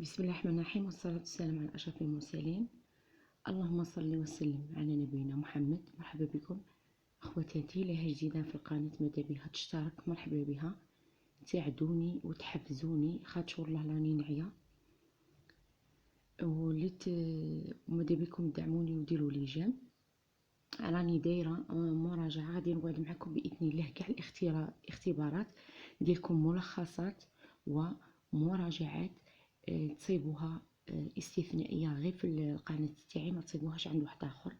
بسم الله الرحمن الرحيم، والصلاة والسلام على أشرف المرسلين. اللهم صل وسلم على نبينا محمد. مرحبا بكم أخواتاتي اللي هي جديدة في القناة، ماذا بها تشترك مرحبا بها، تساعدوني وتحفزوني خاطر والله راني نعيا، وماذا بكم تدعموني وديروا لي جيم. راني دايره مراجعه غادي نقعد معكم باذن الله كاع الاختبارات ديالكم، ملخصات ومراجعات تصيبوها استثنائيه غير في القناه تاعي، ما تصيبوهاش عند واحد اخر.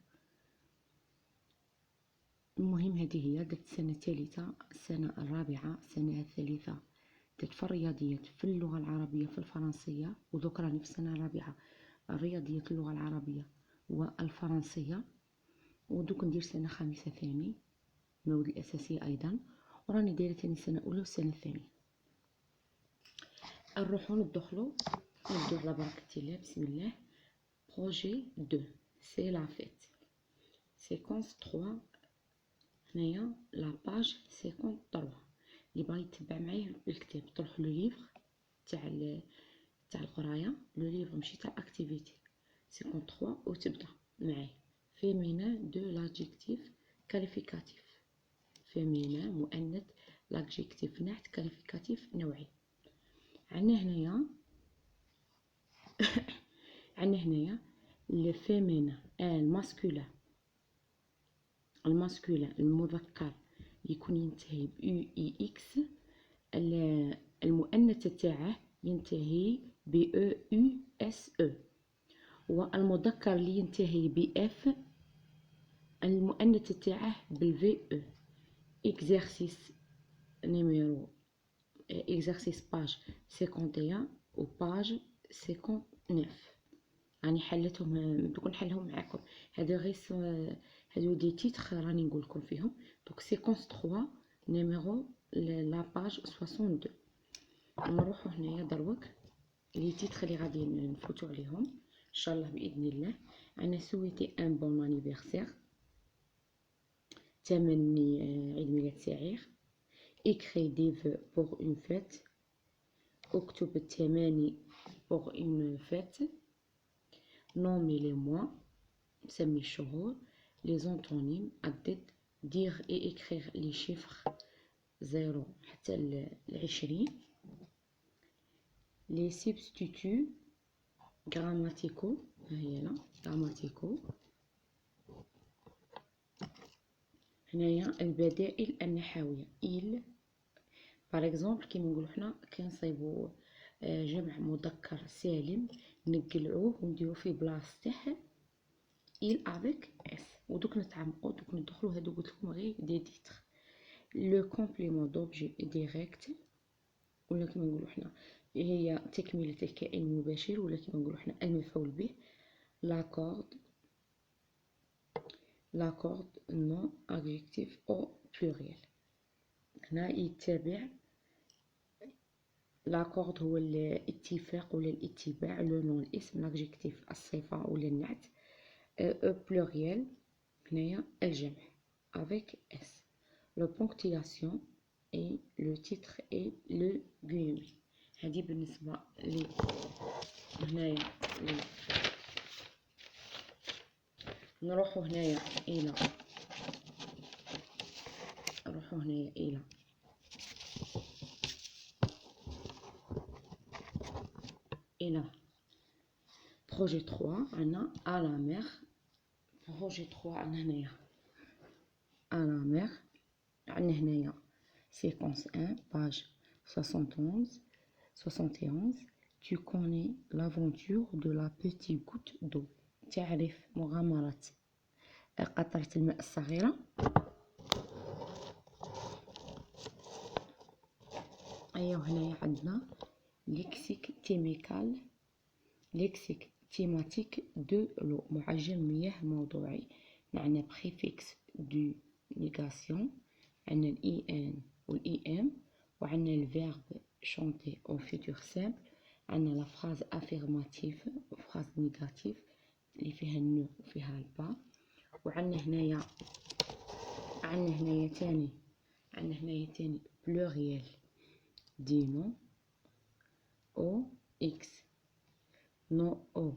المهم هذه هي درت السنه الثالثه، السنه الرابعه، السنه الثالثه درت في الرياضيات في اللغه العربيه في الفرنسيه، ودوك راني في السنه الرابعه الرياضيات اللغه العربيه والفرنسيه، ودوك ندير سنه خامسه ثاني المواد الاساسيه ايضا، وراني دايره ثاني سنه اولى والسنه الثانيه. نروحو ندخلو نبدو على بركه الله. بسم الله. بروجي 2 سي لا فيت سيكونس 3. هنايا لا باج 53 اللي بغا يتبع معايا بالكتاب تروحوا لو ليفر تاع القرايه، لو ليفر ماشي تاع اكتيفيتي 53، وتبدا معايا féminin de l'adjectif qualificatif. féminin مؤنث l'adjectif نعت qualificatif نوعي. عندنا هنايا le féminin الماسكولين المذكر يكون ينتهي ب u e x، المؤنث تاعه ينتهي ب e u s e، والمذكر اللي ينتهي ب f المؤنث تاعه بالفي او. اكزرسيس نيميرو اكزرسيس باج 51 و باج 59 راني حلتهم، دوك نحلهم معاكم. هادو غير هادو دي تيتر راني نقول لكم فيهم. دوك سيكونس 3 نيميرو لا باج 62. نروحو هنايا دروك لي تيتر اللي غادي نفوتو عليهم ان شاء الله باذن الله. انا سويتي ان بون انيفرسير، تمني عيد ميلاد سعير. écrit des vœux pour une fête، اكتب التماني pour une fête. nommer les mois، سمي الشهور. les antonymes عدد. dire et écrire les chiffres 0 حتى 20. les substituts grammaticaux، هي هنا grammaticaux. هنايا البدائل النحويه il par exemple كيما نقولوا حنا كنصيبوا جمع مذكر سالم نقلعوه ونديرو فيه بلاصته il avec s، ودوك نتعمقوا دوك ندخلوا هادو قلت لكم غير دي تيتر. لو كومبليمون دوبجي ديريكت، ولا كيما نقولوا حنا هي تكمله الكائن المباشر، ولا كيما نقولوا حنا المفعول به. لاكورد نون ادجكتيف او بلوريال. هنا يتبع لاكورد هو الاتفاق ولا الاتباع، لو نون الاسم، لاجيكتيف الصفه ولا النعت، بلوريال هنايا الجمع avec s. لو بونكتياسيون اي لو تيتر اي لو غيومي. هذه بالنسبه لي هنايا نروحو هنايا الى بروجي 3. عندنا à la mer. بروجي 3 عندنا هنايا à la mer. عندنا هنايا séquence 1 page 71. tu connais l'aventure de la petite goutte d'eau. تعرف مغامرة قطرة الماء الصغيرة. ايوا هنايا عندنا ليكسيك تيماتيك دو لو، معجم مياه موضوعي. عندنا بريفيكس دو نيغاسيون، عندنا الاي ان والاي ام، وعندنا الفيرب شونتي او فيتور سامبل. عندنا لا فراز افيرماتيف وفراز نيجاتيف اللي فيها النو وفيها البا. وعندنا هنايا تاني بلوريال دينو او اكس. نو او.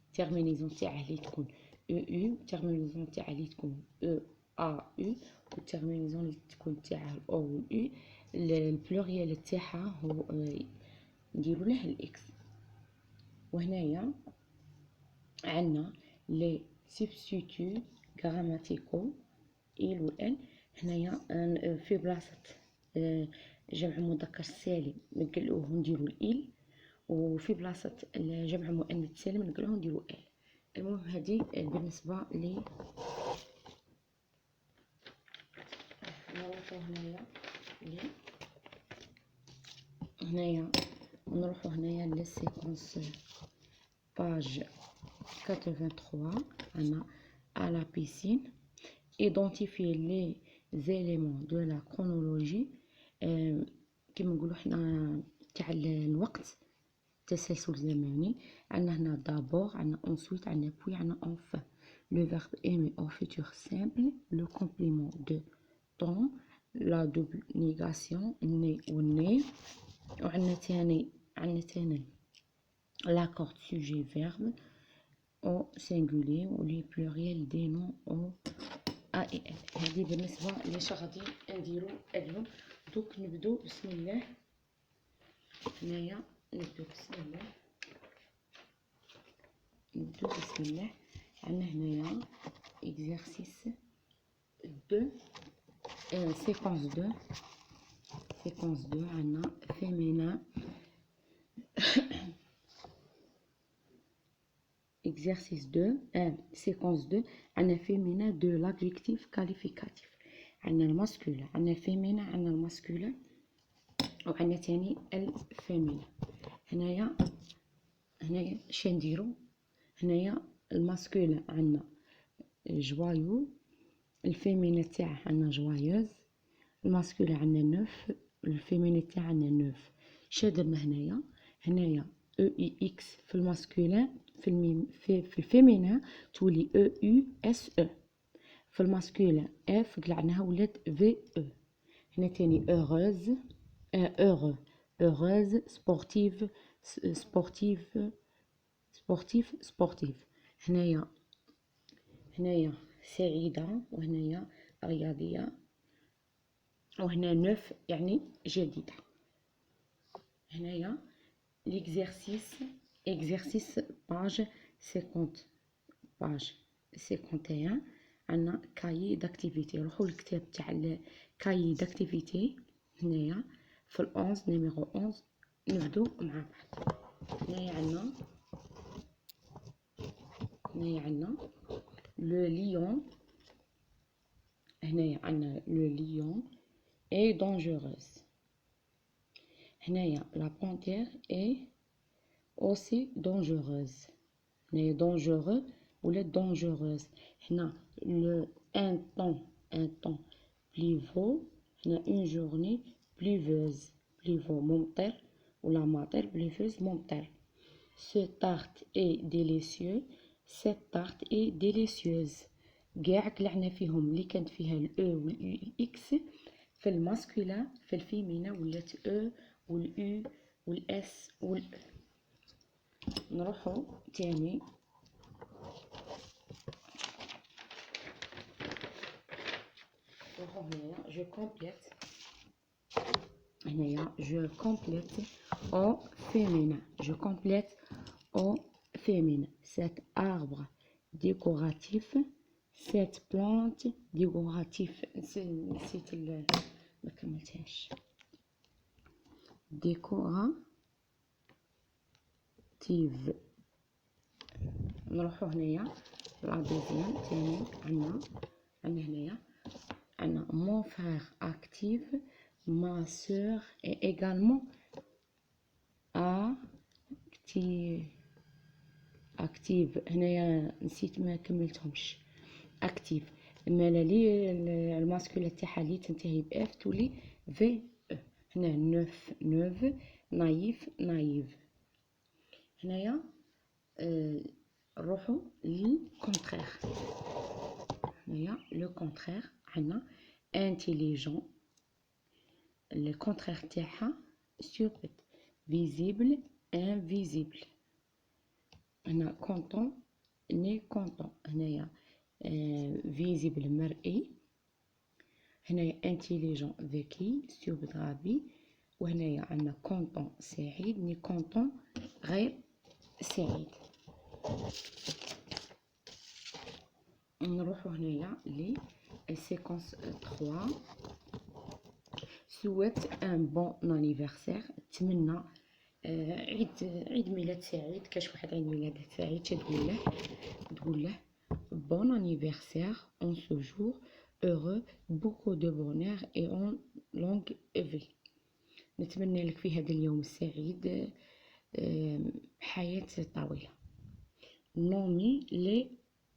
التيرمينيزون تاعه اللي تكون او او، التيرمينيزون تاعه اللي تكون او ا او، والتيرمينيزون اللي تكون تاعه الاو والاو البلوريال تاعها هو نديرو له الاكس. وهنايا عندنا لي سبستيتو غراماتيكو إل و إل. هنايا في بلاصة جمع مذكر سالم نقلوه نديرو الإل، وفي بلاصة جمع مؤنث سالم نقلوه نديرو إل. المهم هادي بالنسبة لي نروحو هنايا لي سيكونس باج 83. عندنا à la piscine. Identifier les éléments de la chronologie كما نقولوا حنا تاع الوقت، التسلسل الزمني. عندنا هنا d'abord، عندنا ensuite، عندنا puis، عندنا enfin. Le verbe aimer au futur simple، le complément de temps، la double négation né ou né. وعندنا تاني l'accord sujet verbe au singulier و les pluriels des noms au ا اي ال. هذه بالنسبه ليش غادي نديرو اليوم. دوك نبدو بسم الله. هنايا نبدو بسم الله. عندنا هنايا اكزرسيس 2 séquence 2 عندنا féminin. Exercice 2 séquence 2 عندنا féminin de l'adjectif qualificatif. عندنا الماسكولين، عندنا الفيمينا، عندنا الماسكولين، وعندنا تاني الفيمينا. هنايا شنديرو. هنايا الماسكولين عندنا جوايو، الفيمينا تاعه عندنا جوايوز، الماسكولين عندنا نوف، الفيمينا تاعه عندنا نوف. شادرنا هنايا او اي اكس في الماسكولين، في الفيمينا تولي او يو اس او. في الماسكولين اف قلعناها ولات في او. هنا تاني اوغوز، اوغوز، سبورتيف. هنايا سعيدة، وهنايا رياضية، وهنا نوف يعني جديدة. هنايا l'exercice page 51 عندنا كايي داكتيفيتي. نروحو للكتاب تاع كايي داكتيفيتي. هنايا في ال11 نيميرو 11 نبدو مع بعض. هنايا عندنا لو ليون. هنايا عندنا لو ليون اي دونجوروز. هنايا لا بانتير اي aussi dangereuse. هنايا dangereux ولا dangereuse. هنا un temps pluveux. هنا une journée pluvieuse. pluveux ممطر ولا مطر، pluvieuse ممطر. ce tarte est délicieux. cette tarte est délicieuse. كاع قلعنا فيهم اللي كانت فيها الاو والاكس. في الماسكولا في الفيمينا ولات او والاو والاس والاو. نروحو تاني. هنايا جو كومبليت au féminin. Je complète au féminin. Cet arbre décoratif, cette plante décorative. نسيت ما كملتهاش. décorative. نروحو هنايا لا دوزيام تاني. عندنا هنايا عندنا mon frère actif, ma sœur est également active. هنايا نسيت ما كملتهمش. active مالا لي الماسكولا تاعها لي تنتهي باف تولي في. هنا نوف نايف. هنايا نروحو للكونترير. هنايا لو كونترير عندنا intelligent. الكونترير تاعها stupid. visible invisible. هنا كونتون ني كونتون، هنايا فيزيبل مرئي، هنايا انتيليجون ذكي ستوبد غبي، وهنايا عندنا كونتون سعيد ني كونتون غير سعيد. نروحو هنايا لي séquence 3. souhaite un bon anniversaire، تمنى عيد ميلاد سعيد. كاش واحد عيد ميلاد سعيد تقول له bon anniversaire en ce jour heureux beaucoup de bonheur et en longue vie. نتمنى لك في هذا اليوم السعيد حياة طويلة. نومي لي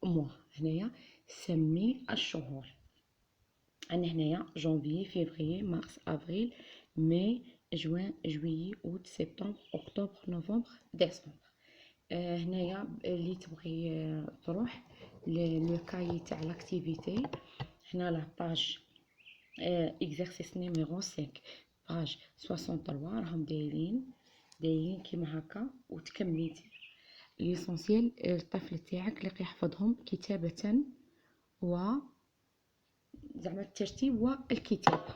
موا، هنايا سمي الشهور. عندنا هنايا جانفي فيفري مارس افريل ماي جوان جويي اوت سبتمبر اكتوبر نوفمبر ديسمبر. هنايا اللي تبغي تروح لو كاي تاع لاكتيفيتي، هنا لا باج اكزرسيس نيميرو 5 باج 63 راهم دايرين كيما هكا، وتكمليتي ليسونسيال الطفل تاعك اللي يحفظهم كتابة و زعما الترتيب والكتابة.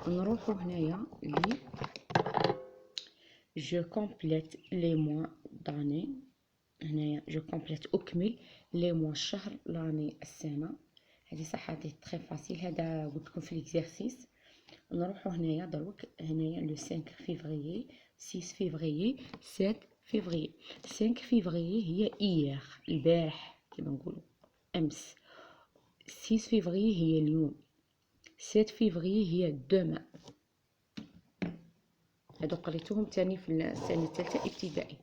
نروحو هنايا لي جو كومبليت لي موا داني، هنايا جو كومبليت اكمل لي موا الشهر لاني السنة. هذه صح هذه تري فاسيل، هذا قلتلكم في ليكزارسيس. نروحو هنايا دروك، هنايا لو 5 فيفريي 6 فيفريي 7 فيفريي. 5 فيفريي هي ايير البارح كيما نقولوا امس، 6 فيفريي هي اليوم، 7 فيفريي هي دوما. هادو قريتوهم تاني في السنة الثالثة ابتدائي.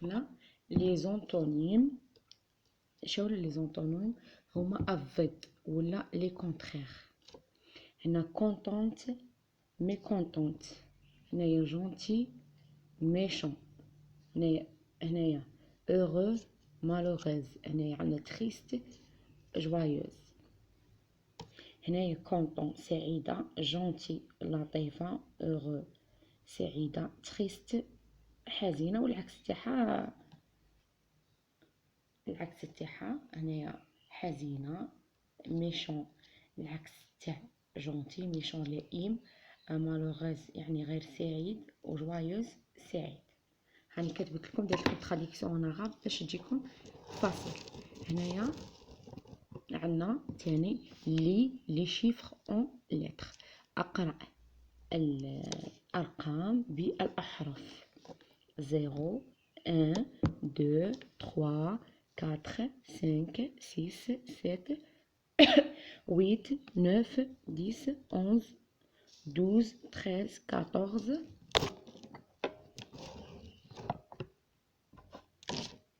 هنا لي زونتونيم، شاور لي زونتونيم هما افيد ولا لي كونترير. هنا كونتونت مي كونتونت، هنايا جونتي ميشون، هنايا heureux malheureuse، هنايا عندنا triste joyeuse. هنايا كونتون سعيدة، جونتي لطيفة، heureux سعيدة، triste حزينة والعكس تاعها هنايا حزينة. ميشون العكس تاع جونتي، ميشون لئيم، malheureuse يعني غير سعيد، وجوايوز سعيد. هاني كتبت لكم درت لكم تراديكسيون ان عرب باش تجيكم فاصل. هنايا عندنا تاني لي شيفر اون لتر، اقرا الارقام بالاحرف 0 1 2 3 4 5 6 7 8 9 10 11 12 13 14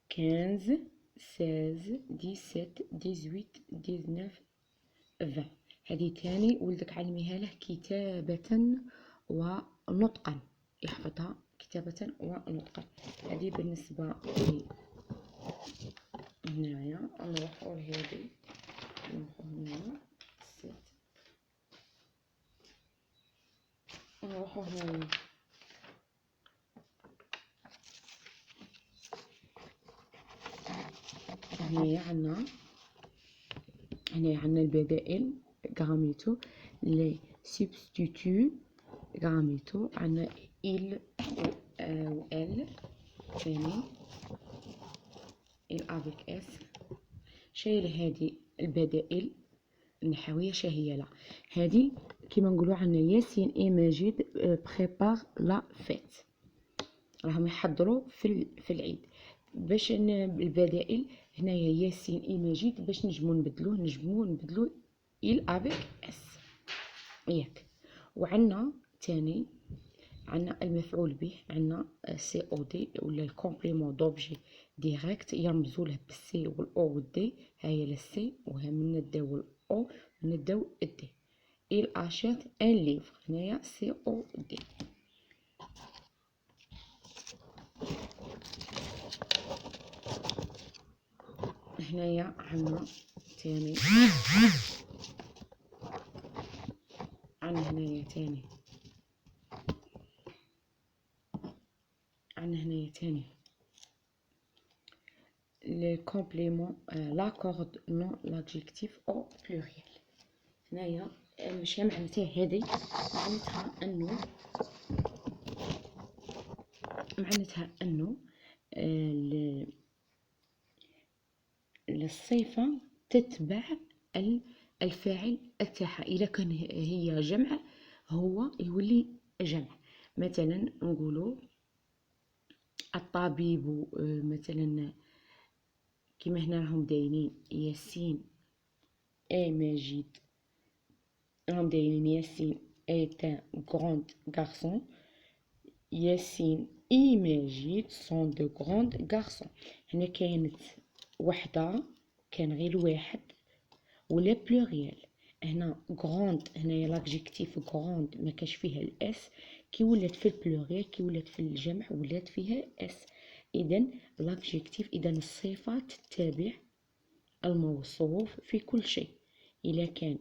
15 16 17 18 19 20. هذه تاني ولدك علميها له كتابة ونطقا، يحفظها كتابة ونطقا. هذه بالنسبة لي. هنايا نروحو لهذه، نروحو هنايا ست، نروحو هنايا هنايا عندنا البدائل غراميتو، لي سبستيتو غراميتو، عندنا إل و إل ثاني، إل أفيك إس. شايل هذه البدائل النحوية شهية لا، هذه كيما نقولوا عندنا ياسين إي ماجد بريبار لا فيت، راهم يحضروا في العيد. باش البدائل هنايا ياسين إي ماجد، باش نجمو نبدلوه إل أفيك إس ياك. وعندنا تاني عندنا المفعول به، عندنا سي او دي ولا الكومبليمون دوبجي ديريكت يرمزوا له بالسي والاو والدي. هاهي للسي وها من الدي والاو من الدو الدي. il achète un livre، هنايا سي او دي. هنايا عندنا تاني le complément l'accord non l'adjectif au pluriel. هنايا ماشي معناتها هذه، معناتها انه الصفة تتبع الفاعل تاعها. اذا كان هي جمع هو يولي جمع. مثلا نقولوا الطبيب، مثلا كيما هنا راهم دايرين ياسين اي ماجد، راهم دايرين ياسين est un grand garçon، ياسين اي ماجد sont de grands garçons. هنا كانت وحده، كان غير واحد ولا بلوريال. هنا غروند، هنايا لاجيكتيف غروند ما كاش فيها الاس، كي ولات في البلوريال كي ولات في الجمع ولات فيها اس. اذا لاجيكتيف، اذا الصفه تتبع الموصوف في كل شيء. الا كان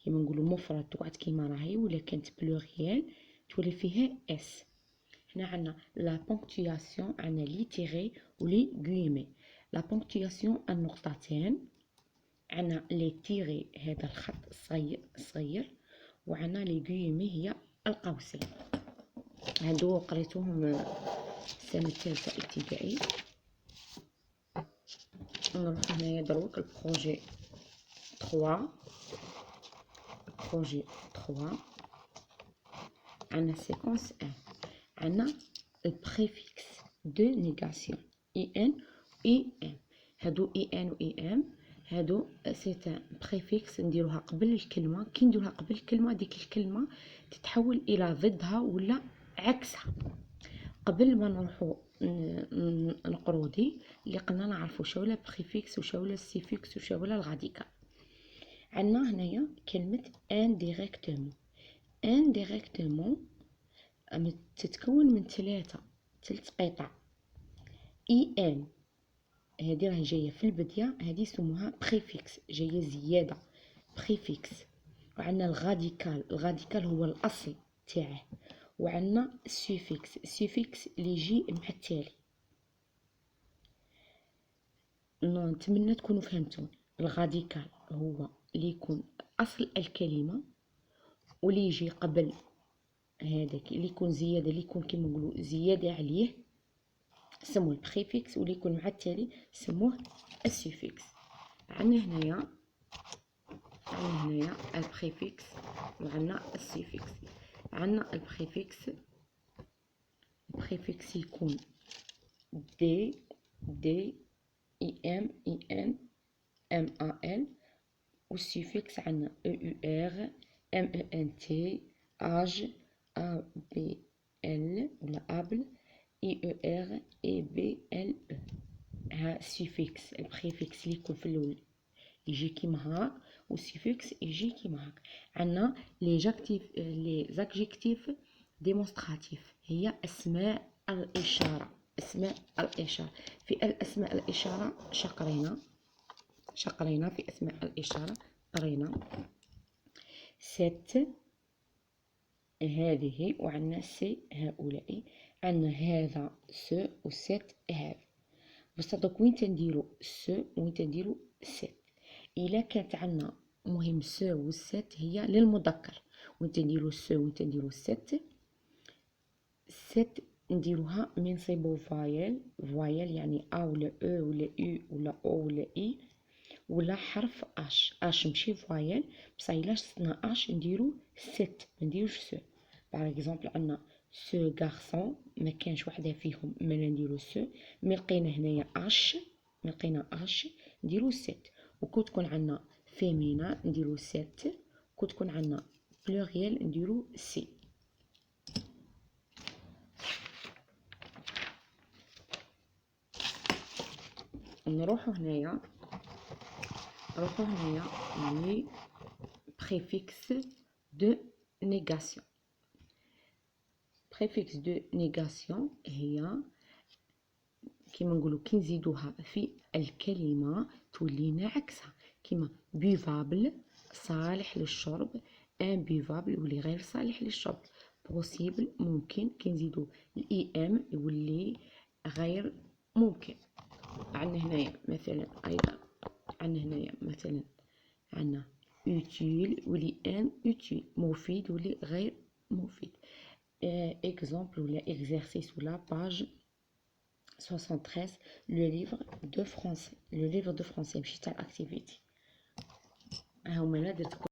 كيما نقولوا مفرد تقعد كيما راهي، ولا كانت بلوريال تولي فيها اس. هنا عندنا لا بونكتواسيون، عندنا لي تيغي ولي غويمي. لا بونكتواسيون النقطتين، عندنا لي تيغي هذا الخط الصغير، وعندنا لي غويمي هي القوسين. هادو قريتوهم السنه الثالثه ابتدائي. نروح هنايا دروك البروجي 3. عندنا سيكونس 1، عندنا البريفيكس دو نيغاسيون اي ان اي ام. هادو اي ان و اي ام هادو سي ان بريفيكس نديروها قبل الكلمه. كي نديروها قبل الكلمه ديك الكلمه تتحول الى ضدها ولا عكسها. قبل ما نروحو نقرو دي اللي قلنا نعرفو شاولا بريفيكس وشاولا السيفيكس وشاولا الغاديكال. عندنا هنايا كلمه انديريكتومون تتكون من ثلاث قطع. اي ان هذه راه جايه في البديه، هذه يسموها بريفيكس، جايه زياده بريفيكس. وعندنا الغاديكال هو الاصل تاعه. وعندنا السوفيكس اللي يجي مع التالي. نتمنى تكونوا فهمتوني. الغاديكال هو اللي يكون اصل الكلمه، واللي يجي قبل هذاك اللي يكون زياده، اللي يكون كيما نقولوا زياده عليه سموه البريفيكس، واللي يكون مع التالي سموه السوفيكس. عندنا هنايا البريفيكس وعندنا السوفيكس. عندنا البريفيكس يكون دي اي ام ام ا ال، والسوفيكس عندنا او يو ار ام او ان تي اج ا بي ال ولا ابل اي او ار اي بي ال او. ها السوفيكس البريفيكس اللي يكون في الاول يجي كيما هاك، والسوفيكس يجي كيما هاك. عندنا لي زادجيكتيف ديمونستراتيف، هي اسماء الاشاره. في الاسماء الاشاره شقرينا في اسماء الاشاره قرينا ست هذه، وعندنا سي هؤلاء، عندنا هذا سو وست هذا. بصح دوك وين تنديرو سو وين تنديرو ست. الا كانت عندنا مهم سو والست هي للمذكر، وين تنديرو سو وين تنديرو ست نديروها منصبو فايل يعني ا ولا او ولا يو ولا او ولا اي ولا حرف اش ماشي فايل. بصح الا شفنا اش نديرو ست ما نديروش سو. باغ اكزومبل عندنا سو غارسون ما كانش وحده فيهم ما نديرو سو، مي لقينا هنايا اش نديرو ست. وكون تكون عندنا فيمينا نديرو ست، كون تكون عندنا بلوريال نديرو سي. نروحو هنايا لي بريفيكس دو نيغاسيون. بريفيكس دو نيغاسيون هي كيما نقولوا كي نزيدوها في الكلمة تولينا عكسها، كيما بيفابل صالح للشرب، امبيفابل يولي غير صالح للشرب، بوسيبل ممكن كي نزيدو الاي ام يولي غير ممكن. عندنا هنايا مثلا ايضا عندنا هنايا مثلا عندنا utile يولي inutile، مفيد يولي غير مفيد. exemple ولا exercice ولا page 73 le livre de français ماشي تاع activité. هاهما درت